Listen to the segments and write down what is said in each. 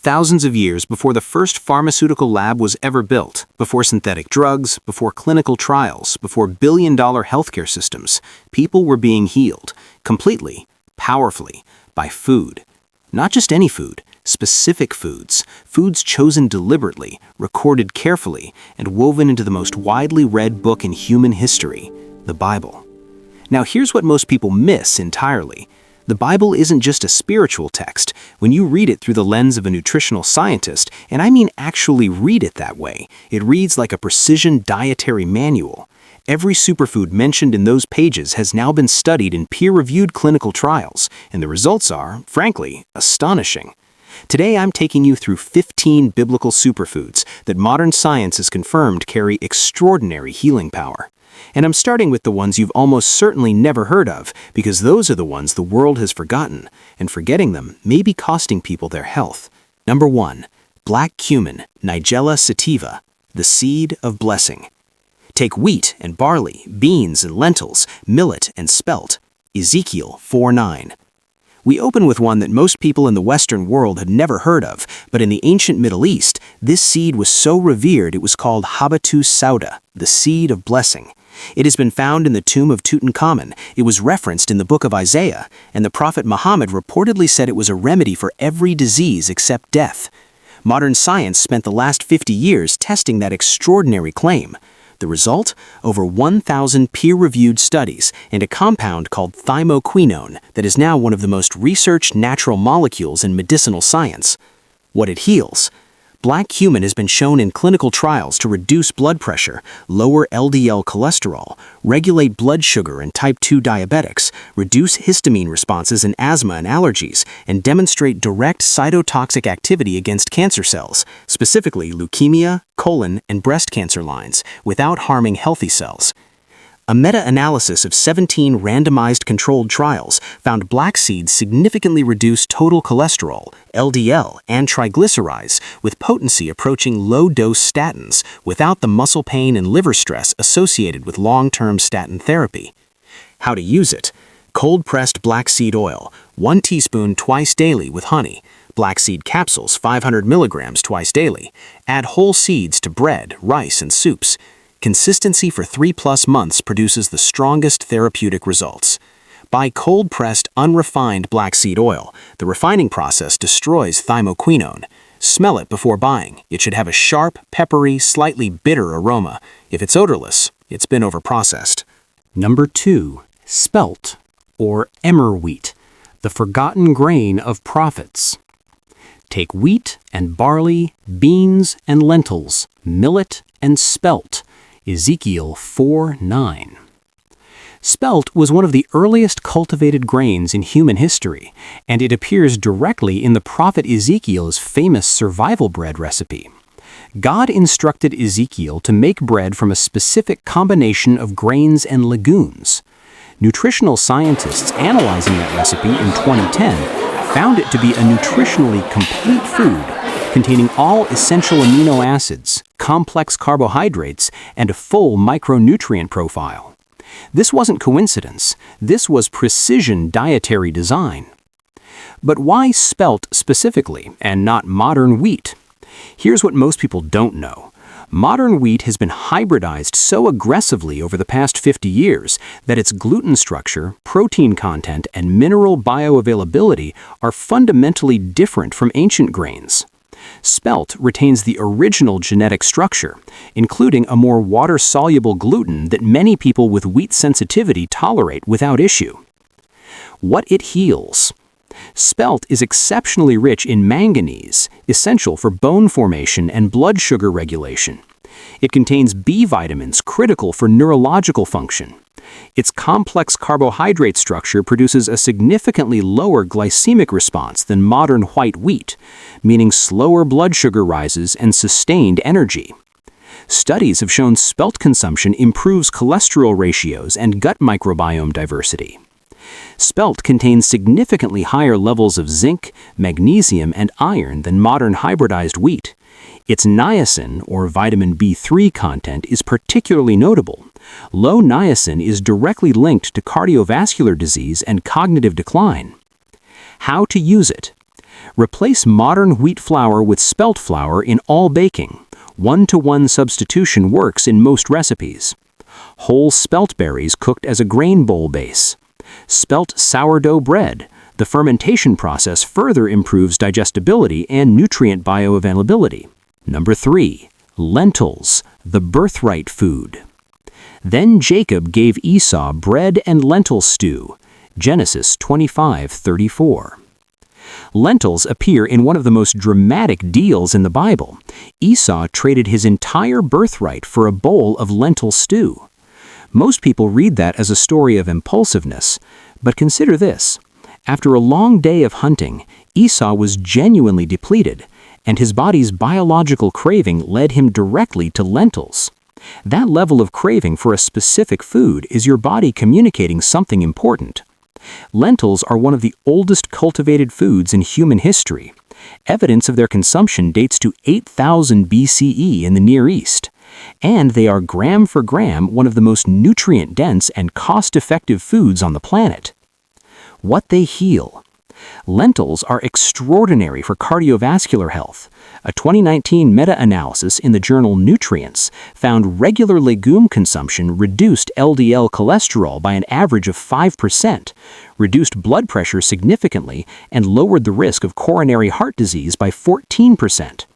thousands of years before the first pharmaceutical lab was ever built, before synthetic drugs, before clinical trials, before billion-dollar healthcare systems, people were being healed, completely, powerfully, by food. Not just any food, specific foods, foods chosen deliberately, recorded carefully, and woven into the most widely read book in human history, the Bible. Now here's what most people miss entirely. The Bible isn't just a spiritual text. When you read it through the lens of a nutritional scientist, and I mean actually read it that way, it reads like a precision dietary manual. Every superfood mentioned in those pages has now been studied in peer-reviewed clinical trials, and the results are, frankly, astonishing. Today I'm taking you through 15 biblical superfoods that modern science has confirmed carry extraordinary healing power. And I'm starting with the ones you've almost certainly never heard of, because those are the ones the world has forgotten, and forgetting them may be costing people their health. Number 1. Black cumin, Nigella sativa, the seed of blessing. Take wheat and barley, beans and lentils, millet and spelt. Ezekiel 4:9. We open with one that most people in the Western world had never heard of, but in the ancient Middle East, this seed was so revered it was called habatus sauda, the seed of blessing. It has been found in the tomb of Tutankhamun, it was referenced in the book of Isaiah, and the Prophet Muhammad reportedly said it was a remedy for every disease except death. Modern science spent the last 50 years testing that extraordinary claim. The result? Over 1,000 peer-reviewed studies and a compound called thymoquinone that is now one of the most researched natural molecules in medicinal science. What it heals? Black cumin has been shown in clinical trials to reduce blood pressure, lower LDL cholesterol, regulate blood sugar in type 2 diabetics, reduce histamine responses in asthma and allergies, and demonstrate direct cytotoxic activity against cancer cells, specifically leukemia, colon, and breast cancer lines, without harming healthy cells. A meta-analysis of 17 randomized controlled trials found black seeds significantly reduced total cholesterol, LDL, and triglycerides, with potency approaching low-dose statins, without the muscle pain and liver stress associated with long-term statin therapy. How to use it? Cold-pressed black seed oil, 1 teaspoon twice daily with honey. Black seed capsules, 500 milligrams twice daily. Add whole seeds to bread, rice, and soups. Consistency for 3+ months produces the strongest therapeutic results. Buy cold-pressed, unrefined black seed oil. The refining process destroys thymoquinone. Smell it before buying. It should have a sharp, peppery, slightly bitter aroma. If it's odorless, it's been overprocessed. Number 2. Spelt, or emmer wheat, the forgotten grain of prophets. Take wheat and barley, beans and lentils, millet and spelt. Ezekiel 4:9. Spelt was one of the earliest cultivated grains in human history, and it appears directly in the prophet Ezekiel's famous survival bread recipe. God instructed Ezekiel to make bread from a specific combination of grains and legumes. Nutritional scientists analyzing that recipe in 2010 found it to be a nutritionally complete food containing all essential amino acids, complex carbohydrates, and a full micronutrient profile. This wasn't coincidence. This was precision dietary design. But why spelt specifically, and not modern wheat? Here's what most people don't know. Modern wheat has been hybridized so aggressively over the past 50 years that its gluten structure, protein content, and mineral bioavailability are fundamentally different from ancient grains. Spelt retains the original genetic structure, including a more water-soluble gluten that many people with wheat sensitivity tolerate without issue. What it heals? Spelt is exceptionally rich in manganese, essential for bone formation and blood sugar regulation. It contains B vitamins critical for neurological function. Its complex carbohydrate structure produces a significantly lower glycemic response than modern white wheat, meaning slower blood sugar rises and sustained energy. Studies have shown spelt consumption improves cholesterol ratios and gut microbiome diversity. Spelt contains significantly higher levels of zinc, magnesium, and iron than modern hybridized wheat. Its niacin, or vitamin B3 content, is particularly notable. Low niacin is directly linked to cardiovascular disease and cognitive decline. How to use it? Replace modern wheat flour with spelt flour in all baking. 1-to-1 substitution works in most recipes. Whole spelt berries cooked as a grain bowl base. Spelt sourdough bread. The fermentation process further improves digestibility and nutrient bioavailability. Number 3. Lentils, the birthright food. Then Jacob gave Esau bread and lentil stew. Genesis 25:34. Lentils appear in one of the most dramatic deals in the Bible. Esau traded his entire birthright for a bowl of lentil stew. Most people read that as a story of impulsiveness, but consider this. After a long day of hunting, Esau was genuinely depleted, and his body's biological craving led him directly to lentils. That level of craving for a specific food is your body communicating something important. Lentils are one of the oldest cultivated foods in human history. Evidence of their consumption dates to 8000 BCE in the Near East. And they are gram for gram one of the most nutrient-dense and cost-effective foods on the planet. What they heal. Lentils are extraordinary for cardiovascular health. A 2019 meta-analysis in the journal Nutrients found regular legume consumption reduced LDL cholesterol by an average of 5%, reduced blood pressure significantly, and lowered the risk of coronary heart disease by 14%.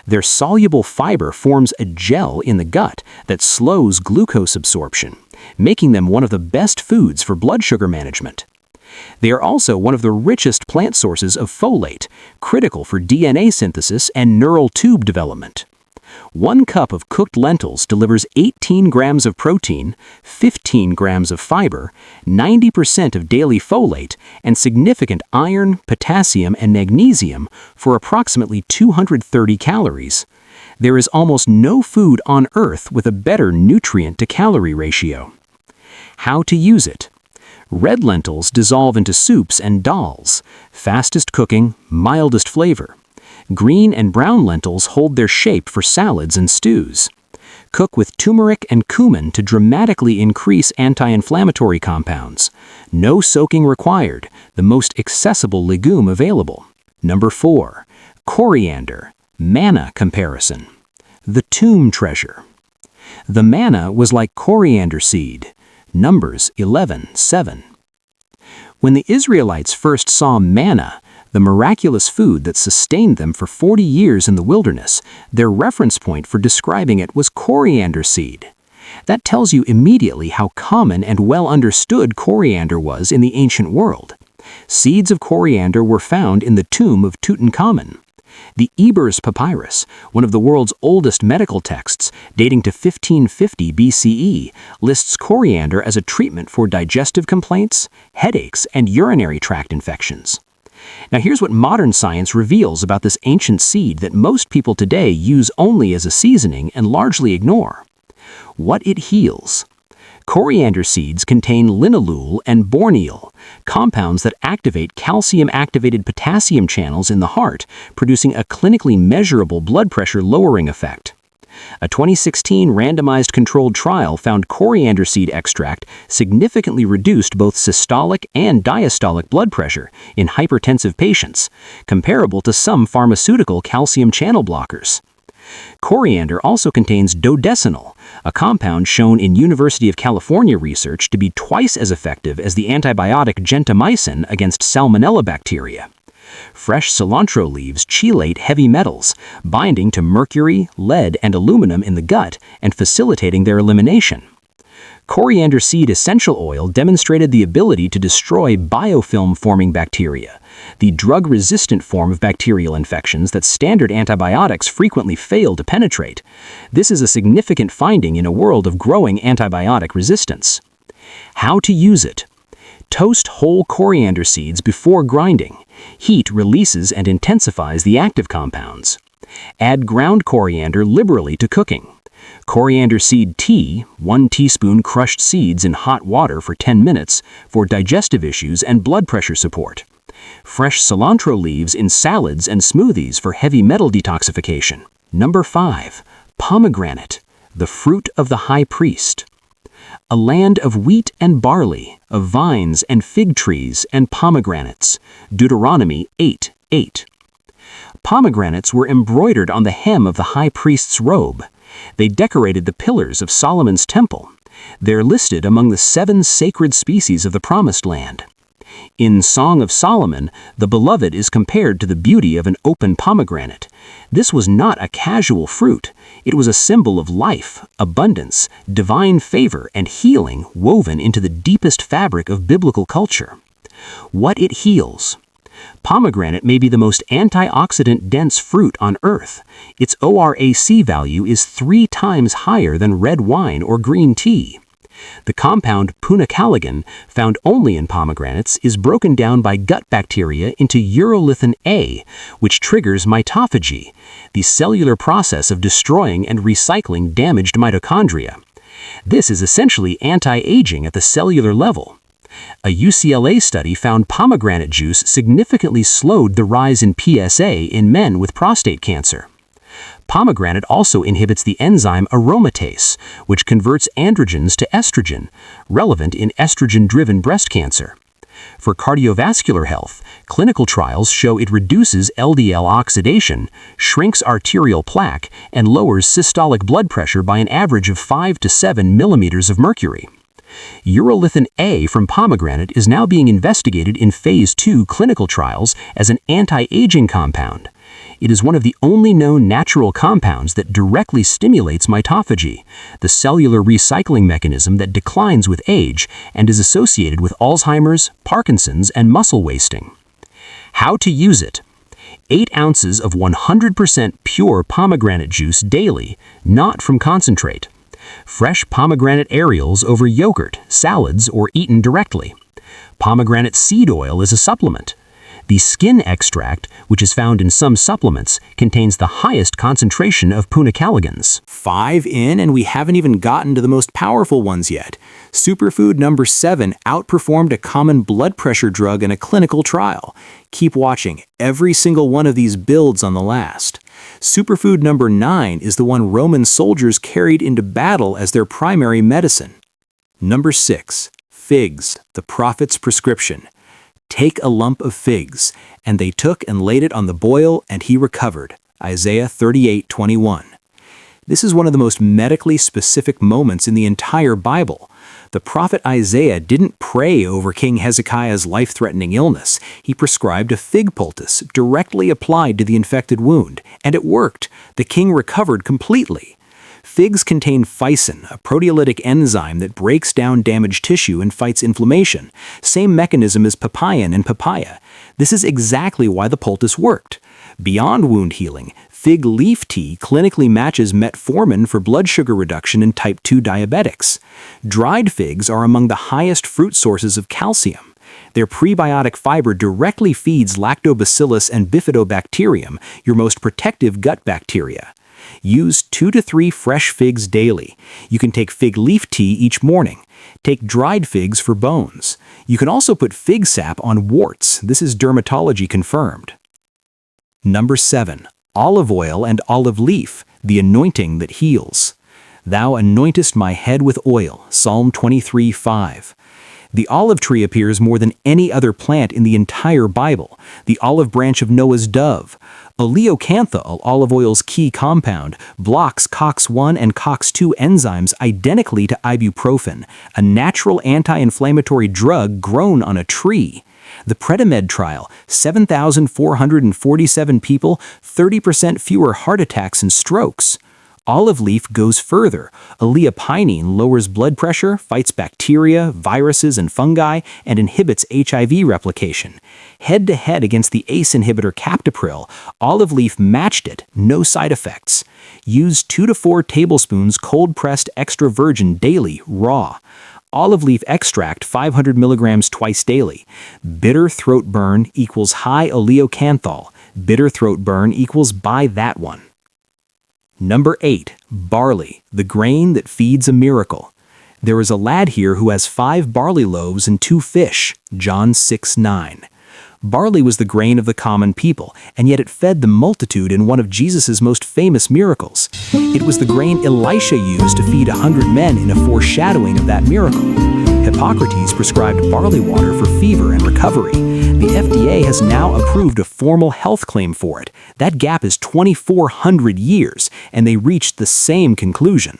Their soluble fiber forms a gel in the gut that slows glucose absorption, making them one of the best foods for blood sugar management. They are also one of the richest plant sources of folate, critical for DNA synthesis and neural tube development. 1 cup of cooked lentils delivers 18 grams of protein, 15 grams of fiber, 90% of daily folate, and significant iron, potassium, and magnesium for approximately 230 calories. There is almost no food on Earth with a better nutrient-to-calorie ratio. How to use it. Red lentils dissolve into soups and dals, fastest cooking, mildest flavor. Green and brown lentils hold their shape for salads and stews. Cook with turmeric and cumin to dramatically increase anti-inflammatory compounds. No soaking required, the most accessible legume available. Number 4. Coriander, manna comparison. The tomb treasure. The manna was like coriander seed. Numbers 11:7. When the Israelites first saw manna, the miraculous food that sustained them for 40 years in the wilderness, their reference point for describing it was coriander seed. That tells you immediately how common and well understood coriander was in the ancient world. Seeds of coriander were found in the tomb of Tutankhamun. The Ebers Papyrus, one of the world's oldest medical texts, dating to 1550 BCE, lists coriander as a treatment for digestive complaints, headaches, and urinary tract infections. Now here's what modern science reveals about this ancient seed that most people today use only as a seasoning and largely ignore. What it heals. Coriander seeds contain linalool and borneol, compounds that activate calcium-activated potassium channels in the heart, producing a clinically measurable blood pressure lowering effect. A 2016 randomized controlled trial found coriander seed extract significantly reduced both systolic and diastolic blood pressure in hypertensive patients, comparable to some pharmaceutical calcium channel blockers. Coriander also contains dodecanol, a compound shown in University of California research to be twice as effective as the antibiotic gentamicin against salmonella bacteria. Fresh cilantro leaves chelate heavy metals, binding to mercury, lead, and aluminum in the gut and facilitating their elimination. Coriander seed essential oil demonstrated the ability to destroy biofilm-forming bacteria, the drug-resistant form of bacterial infections that standard antibiotics frequently fail to penetrate. This is a significant finding in a world of growing antibiotic resistance. How to use it. Toast whole coriander seeds before grinding. Heat releases and intensifies the active compounds. Add ground coriander liberally to cooking. Coriander seed tea, 1 teaspoon crushed seeds in hot water for 10 minutes for digestive issues and blood pressure support. Fresh cilantro leaves in salads and smoothies for heavy metal detoxification. Number 5. Pomegranate, the fruit of the high priest. A land of wheat and barley, of vines and fig trees and pomegranates. Deuteronomy 8, 8. Pomegranates were embroidered on the hem of the high priest's robe. They decorated the pillars of Solomon's temple. They're listed among the 7 sacred species of the Promised Land. In Song of Solomon, the beloved is compared to the beauty of an open pomegranate. This was not a casual fruit. It was a symbol of life, abundance, divine favor, and healing woven into the deepest fabric of biblical culture. What it heals. Pomegranate may be the most antioxidant-dense fruit on earth. Its ORAC value is 3 times higher than red wine or green tea. The compound punicalagin, found only in pomegranates, is broken down by gut bacteria into urolithin A, which triggers mitophagy, the cellular process of destroying and recycling damaged mitochondria. This is essentially anti-aging at the cellular level. A UCLA study found pomegranate juice significantly slowed the rise in PSA in men with prostate cancer. Pomegranate also inhibits the enzyme aromatase, which converts androgens to estrogen, relevant in estrogen-driven breast cancer. For cardiovascular health, clinical trials show it reduces LDL oxidation, shrinks arterial plaque, and lowers systolic blood pressure by an average of 5 to 7 millimeters of mercury. Urolithin A from pomegranate is now being investigated in Phase 2 clinical trials as an anti-aging compound. It is one of the only known natural compounds that directly stimulates mitophagy, the cellular recycling mechanism that declines with age and is associated with Alzheimer's, Parkinson's, and muscle wasting. How to use it. 8 ounces of 100% pure pomegranate juice daily, not from concentrate. Fresh pomegranate areoles over yogurt, salads, or eaten directly. Pomegranate seed oil is a supplement. The skin extract, which is found in some supplements, contains the highest concentration of punicalagins. 5 in, and we haven't even gotten to the most powerful ones yet. Superfood number 7 outperformed a common blood pressure drug in a clinical trial. Keep watching. Every single one of these builds on the last. Superfood number 9 is the one Roman soldiers carried into battle as their primary medicine. Number 6. Figs, the prophet's prescription. Take a lump of figs, and they took and laid it on the boil, and he recovered. Isaiah 38:21. This is one of the most medically specific moments in the entire Bible. The prophet Isaiah didn't pray over King Hezekiah's life-threatening illness. He prescribed a fig poultice directly applied to the infected wound, and it worked. The king recovered completely. Figs contain phycin, a proteolytic enzyme that breaks down damaged tissue and fights inflammation. Same mechanism as papain and papaya. This is exactly why the poultice worked. Beyond wound healing, fig leaf tea clinically matches metformin for blood sugar reduction in type 2 diabetics. Dried figs are among the highest fruit sources of calcium. Their prebiotic fiber directly feeds lactobacillus and bifidobacterium, your most protective gut bacteria. Use 2 to 3 fresh figs daily. You can take fig leaf tea each morning. Take dried figs for bones. You can also put fig sap on warts. This is dermatology confirmed. Number 7. Olive oil and olive leaf, the anointing that heals. Thou anointest my head with oil. Psalm 23:5. The olive tree appears more than any other plant in the entire Bible, the olive branch of Noah's dove. Oleocanthal, olive oil's key compound, blocks COX-1 and COX-2 enzymes identically to ibuprofen, a natural anti-inflammatory drug grown on a tree. The Predimed trial, 7,447 people, 30% fewer heart attacks and strokes. Olive leaf goes further. Oleopinene lowers blood pressure, fights bacteria, viruses, and fungi, and inhibits HIV replication. Head-to-head against the ACE inhibitor captopril, olive leaf matched it, no side effects. Use 2 to 4 tablespoons cold-pressed extra virgin daily, raw. Olive leaf extract 500 milligrams twice daily. Bitter throat burn equals high oleocanthal. Bitter throat burn equals buy that one. Number 8. Barley, the grain that feeds a miracle. There is a lad here who has 5 barley loaves and 2 fish. John 6:9. Barley was the grain of the common people, and yet it fed the multitude in one of Jesus' most famous miracles. It was the grain Elisha used to feed 100 men in a foreshadowing of that miracle. Hippocrates prescribed barley water for fever and recovery. The FDA has now approved a formal health claim for it. That gap is 2,400 years, and they reached the same conclusion.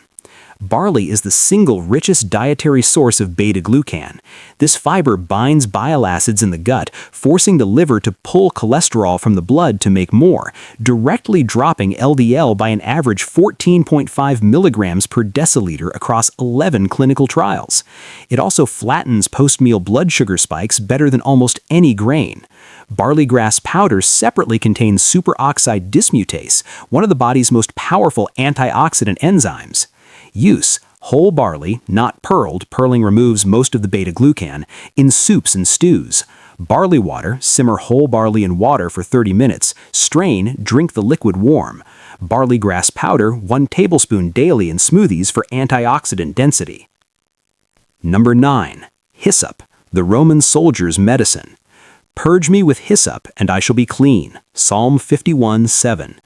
Barley is the single richest dietary source of beta-glucan. This fiber binds bile acids in the gut, forcing the liver to pull cholesterol from the blood to make more, directly dropping LDL by an average 14.5 milligrams per deciliter across 11 clinical trials. It also flattens post-meal blood sugar spikes better than almost any grain. Barley grass powder separately contains superoxide dismutase, one of the body's most powerful antioxidant enzymes. Use: whole barley, not pearled, pearling removes most of the beta-glucan, in soups and stews. Barley water, simmer whole barley in water for 30 minutes, strain, drink the liquid warm. Barley grass powder, 1 tablespoon daily in smoothies for antioxidant density. Number 9. Hyssop, the Roman soldier's medicine. Purge me with hyssop, and I shall be clean. Psalm 51:7.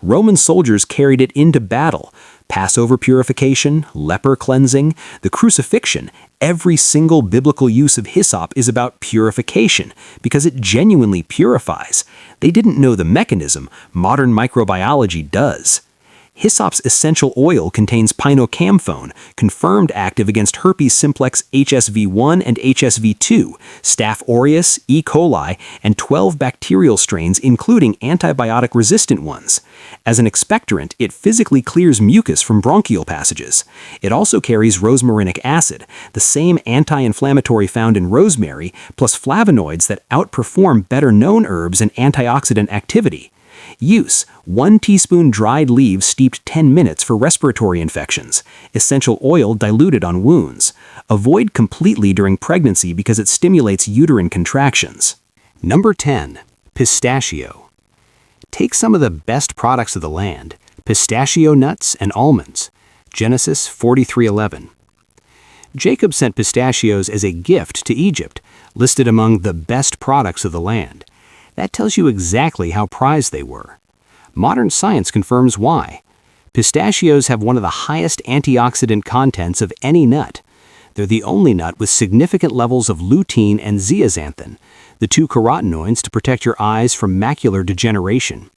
Roman soldiers carried it into battle. Passover purification, leper cleansing, the crucifixion, every single biblical use of hyssop is about purification because it genuinely purifies. They didn't know the mechanism, modern microbiology does. Hyssop's essential oil contains pinocamphone, confirmed active against herpes simplex HSV1 and HSV2, Staph aureus, E. coli, and 12 bacterial strains including antibiotic-resistant ones. As an expectorant, it physically clears mucus from bronchial passages. It also carries rosmarinic acid, the same anti-inflammatory found in rosemary, plus flavonoids that outperform better-known herbs in antioxidant activity. Use: 1 teaspoon dried leaves steeped 10 minutes for respiratory infections. Essential oil diluted on wounds. Avoid completely during pregnancy because it stimulates uterine contractions. Number 10. Pistachio. Take some of the best products of the land, pistachio nuts and almonds. Genesis 43:11. Jacob sent pistachios as a gift to Egypt, listed among the best products of the land. That tells you exactly how prized they were. Modern science confirms why. Pistachios have one of the highest antioxidant contents of any nut. They're the only nut with significant levels of lutein and zeaxanthin, the 2 carotenoids to protect your eyes from macular degeneration.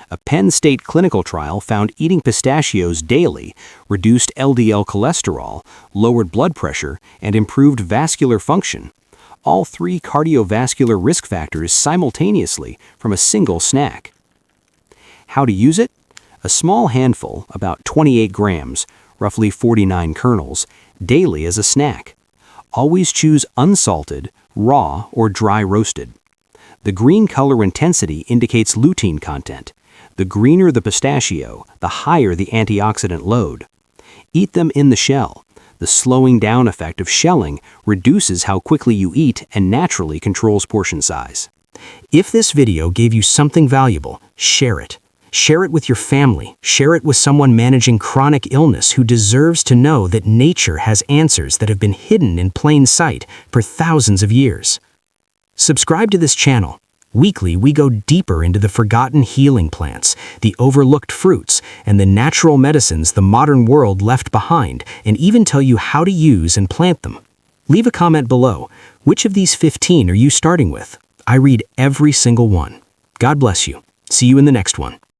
A Penn State clinical trial found eating pistachios daily reduced LDL cholesterol, lowered blood pressure, and improved vascular function. All 3 cardiovascular risk factors simultaneously from a single snack. How to use it? A small handful, about 28 grams, roughly 49 kernels, daily as a snack. Always choose unsalted, raw, or dry roasted. The green color intensity indicates lutein content. The greener the pistachio, the higher the antioxidant load. Eat them in the shell. The slowing down effect of shelling reduces how quickly you eat and naturally controls portion size. If this video gave you something valuable, share it. Share it with your family. Share it with someone managing chronic illness who deserves to know that nature has answers that have been hidden in plain sight for thousands of years. Subscribe to this channel. Weekly, we go deeper into the forgotten healing plants, the overlooked fruits, and the natural medicines the modern world left behind, and even tell you how to use and plant them. Leave a comment below. Which of these 15 are you starting with? I read every single one. God bless you. See you in the next one.